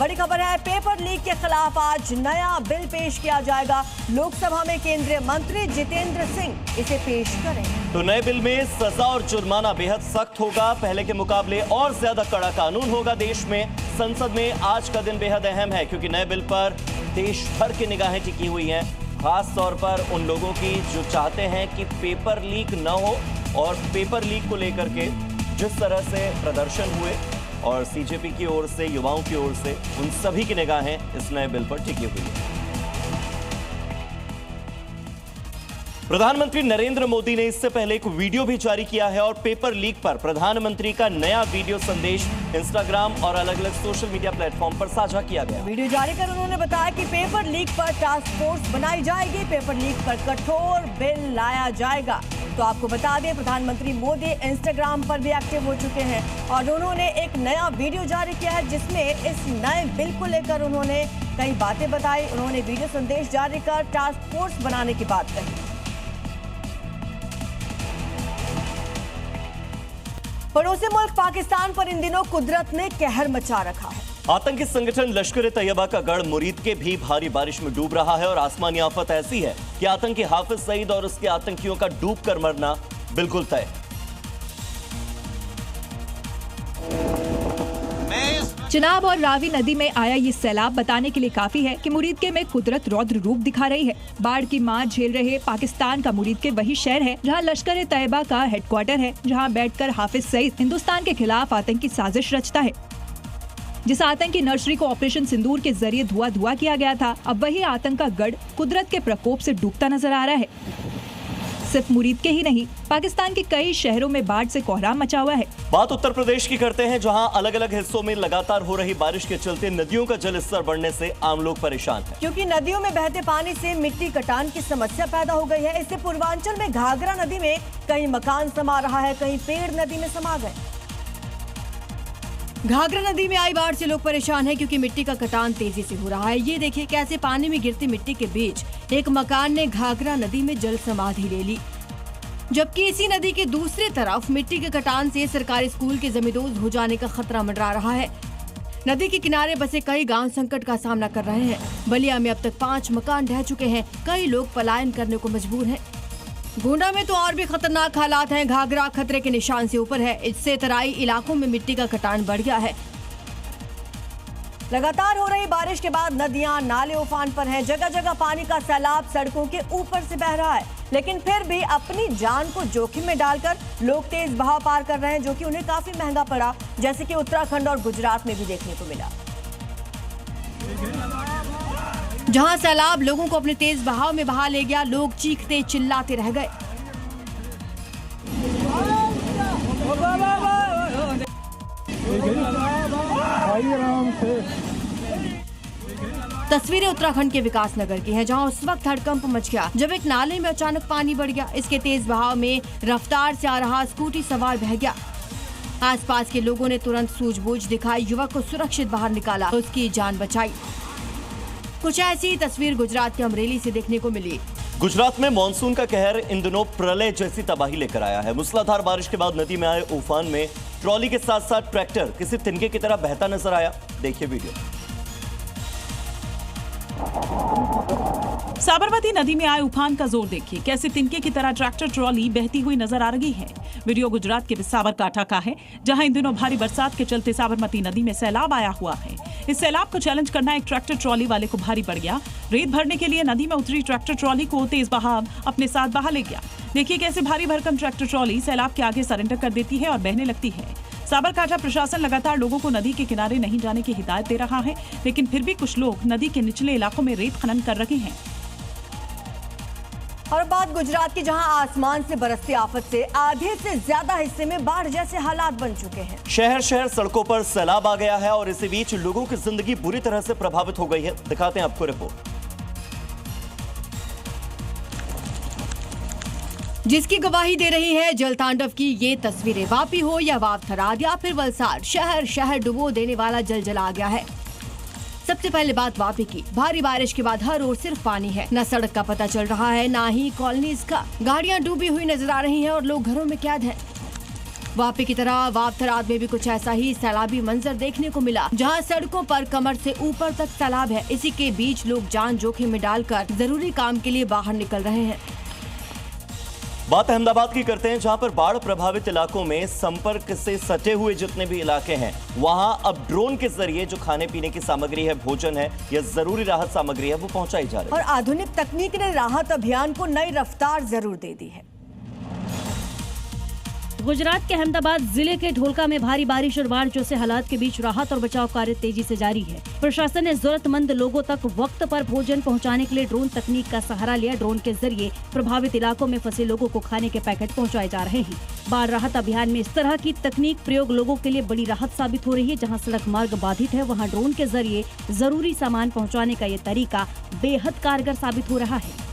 बड़ी खबर है, पेपर लीक के खिलाफ आज नया बिल पेश किया जाएगा। लोकसभा में केंद्रीय मंत्री जितेंद्र सिंह इसे पेश करेंगे। तो नए बिल में सजा और जुर्माना बेहद सख्त होगा। पहले के मुकाबले और ज्यादा कड़ा कानून होगा देश में। संसद में आज का दिन बेहद अहम है क्योंकि नए बिल पर देश भर की निगाहें टिकी हुई हैं, खास तौर पर उन लोगों की जो चाहते हैं कि पेपर लीक न हो। और पेपर लीक को लेकर के जिस तरह से प्रदर्शन हुए और सीजेपी की ओर से, युवाओं की ओर से, उन सभी की निगाहें इस नए बिल पर टिकी हुई है। प्रधानमंत्री नरेंद्र मोदी ने इससे पहले एक वीडियो भी जारी किया है और पेपर लीक पर प्रधानमंत्री का नया वीडियो संदेश इंस्टाग्राम और अलग अलग सोशल मीडिया प्लेटफॉर्म पर साझा किया गया। वीडियो जारी कर उन्होंने बताया कि पेपर लीक पर टास्क फोर्स बनाई जाएगी, पेपर लीक पर कठोर बिल लाया जाएगा। तो आपको बता दें, प्रधानमंत्री मोदी इंस्टाग्राम पर भी एक्टिव हो चुके हैं और उन्होंने एक नया वीडियो जारी किया है जिसमें इस नए बिल को लेकर उन्होंने कई बातें बताई। उन्होंने वीडियो संदेश जारी कर टास्क फोर्स बनाने की बात कही। पड़ोसी मुल्क पाकिस्तान पर इन दिनों कुदरत ने कहर मचा रखा है। आतंकी संगठन लश्कर-ए-तैयबा का गढ़ मुरीद के भी भारी बारिश में डूब रहा है और आसमानी आफत ऐसी है कि आतंकी हाफिज सईद और उसके आतंकियों का डूब कर मरना बिल्कुल तय। चिनाब और रावी नदी में आया ये सैलाब बताने के लिए काफी है कि मुरीद के में कुदरत रौद्र रूप दिखा रही है। बाढ़ की मार झेल रहे पाकिस्तान का मुरीद के वही शहर है जहां लश्कर-ए-तैयबा का हेडक्वार्टर है, जहां बैठकर हाफिज सईद हिंदुस्तान के खिलाफ आतंकी साजिश रचता है। जिस आतंकी नर्सरी को ऑपरेशन सिंदूर के जरिए धुआं किया गया था, अब वही आतंक का गढ़ कुदरत के प्रकोप से डूबता नजर आ रहा है। सिर्फ मुरीद के ही नहीं, पाकिस्तान के कई शहरों में बाढ़ से कोहराम मचा हुआ है। बात उत्तर प्रदेश की करते हैं, जहां अलग अलग हिस्सों में लगातार हो रही बारिश के चलते नदियों का जल स्तर बढ़ने से आम लोग परेशान हैं। क्योंकि नदियों में बहते पानी से मिट्टी कटान की समस्या पैदा हो गई है। इससे पूर्वांचल में घाघरा नदी में कहीं मकान समा रहा है, कहीं पेड़ नदी में समा गए। घाघरा नदी में आई बाढ़ से लोग परेशान हैं क्योंकि मिट्टी का कटान तेजी से हो रहा है। ये देखिए कैसे पानी में गिरती मिट्टी के बीच एक मकान ने घाघरा नदी में जल समाधि ले ली, जबकि इसी नदी के दूसरी तरफ मिट्टी के कटान से सरकारी स्कूल के जमींदोज हो जाने का खतरा मंडरा रहा है। नदी के किनारे बसे कई गांव संकट का सामना कर रहे हैं। बलिया में अब तक 5 मकान ढह चुके हैं, कई लोग पलायन करने को मजबूर हैं। गोंडा में तो और भी खतरनाक हालात हैं। घाघरा खतरे के निशान से ऊपर है, इससे तराई इलाकों में मिट्टी का कटान बढ़ गया है। लगातार हो रही बारिश के बाद नदियां, नाले उफान पर हैं। जगह जगह पानी का सैलाब सड़कों के ऊपर से बह रहा है, लेकिन फिर भी अपनी जान को जोखिम में डालकर लोग तेज बहाव पार कर रहे हैं, जो कि उन्हें काफी महंगा पड़ा, जैसे कि उत्तराखंड और गुजरात में भी देखने को मिला, जहां सैलाब लोगों को अपने तेज बहाव में बहा ले गया। लोग चीखते चिल्लाते रह गए। तस्वीरें उत्तराखंड के विकास नगर की हैं, जहां उस वक्त हड़कंप मच गया जब एक नाले में अचानक पानी बढ़ गया। इसके तेज बहाव में रफ्तार से आ रहा स्कूटी सवार बह गया। आसपास के लोगों ने तुरंत सूझबूझ दिखाई, युवक को सुरक्षित बाहर निकाला, उसकी जान बचाई। कुछ ऐसी तस्वीर गुजरात के अमरेली से देखने को मिली। गुजरात में मानसून का कहर इन दिनों प्रलय जैसी तबाही लेकर आया है। मूसलाधार बारिश के बाद नदी में आए उफान में ट्रॉली के साथ साथ ट्रैक्टर किसी तिनके की तरह बहता नजर आया। देखिए वीडियो। साबरमती नदी में आए उफान का जोर देखिए, कैसे तिनके की तरह ट्रैक्टर ट्रॉली बहती हुई नजर आ रही है। वीडियो गुजरात के साबरकांठा का है, जहां इन दिनों भारी बरसात के चलते साबरमती नदी में सैलाब आया हुआ है। इस सैलाब को चैलेंज करना एक ट्रैक्टर ट्रॉली वाले को भारी पड़ गया। रेत भरने के लिए नदी में उतरी ट्रैक्टर ट्रॉली को तेज बहाव अपने साथ बहा ले गया। देखिए कैसे भारी भरकम ट्रैक्टर ट्रॉली सैलाब के आगे सरेंडर कर देती है और बहने लगती है। साबरकांठा प्रशासन लगातार लोगों को नदी के किनारे नहीं जाने की हिदायत दे रहा है, लेकिन फिर भी कुछ लोग नदी के निचले इलाकों में रेत खनन कर रहे हैं। और बात गुजरात की, जहां आसमान से बरसती आफत से आधे से ज्यादा हिस्से में बाढ़ जैसे हालात बन चुके हैं। शहर शहर सड़कों पर सैलाब आ गया है और इसी बीच लोगों की जिंदगी बुरी तरह से प्रभावित हो गई है। दिखाते हैं आपको रिपोर्ट, जिसकी गवाही दे रही है जल तांडव की ये तस्वीरें। वापी हो या वावथराद या फिर वलसाड, शहर शहर डुबो देने वाला जल जला आ गया है। सबसे पहले बात वापी की। भारी बारिश के बाद हर ओर सिर्फ पानी है, न सड़क का पता चल रहा है, ना ही कॉलोनीज का। गाड़ियां डूबी हुई नजर आ रही हैं और लोग घरों में कैद हैं। वापी की तरह वापथराद में भी कुछ ऐसा ही सैलाबी मंजर देखने को मिला, जहां सड़कों पर कमर से ऊपर तक सैलाब है। इसी के बीच लोग जान जोखिम में डालकर जरूरी काम के लिए बाहर निकल रहे हैं। बात अहमदाबाद की करते हैं, जहां पर बाढ़ प्रभावित इलाकों में संपर्क से सटे हुए जितने भी इलाके हैं, वहां अब ड्रोन के जरिए जो खाने पीने की सामग्री है, भोजन है या जरूरी राहत सामग्री है, वो पहुंचाई जा रही है। और आधुनिक तकनीक ने राहत अभियान को नई रफ्तार जरूर दे दी है। गुजरात के अहमदाबाद जिले के ढोलका में भारी बारिश और बाढ़ जैसे हालात के बीच राहत और बचाव कार्य तेजी से जारी है। प्रशासन ने जरूरतमंद लोगों तक वक्त पर भोजन पहुंचाने के लिए ड्रोन तकनीक का सहारा लिया। ड्रोन के जरिए प्रभावित इलाकों में फंसे लोगों को खाने के पैकेट पहुंचाए जा रहे हैं। बाढ़ राहत अभियान में इस तरह की तकनीक प्रयोग लोगों के लिए बड़ी राहत साबित हो रही है। जहाँ सड़क मार्ग बाधित है, वहाँ ड्रोन के जरिए जरूरी सामान पहुँचाने का ये तरीका बेहद कारगर साबित हो रहा है।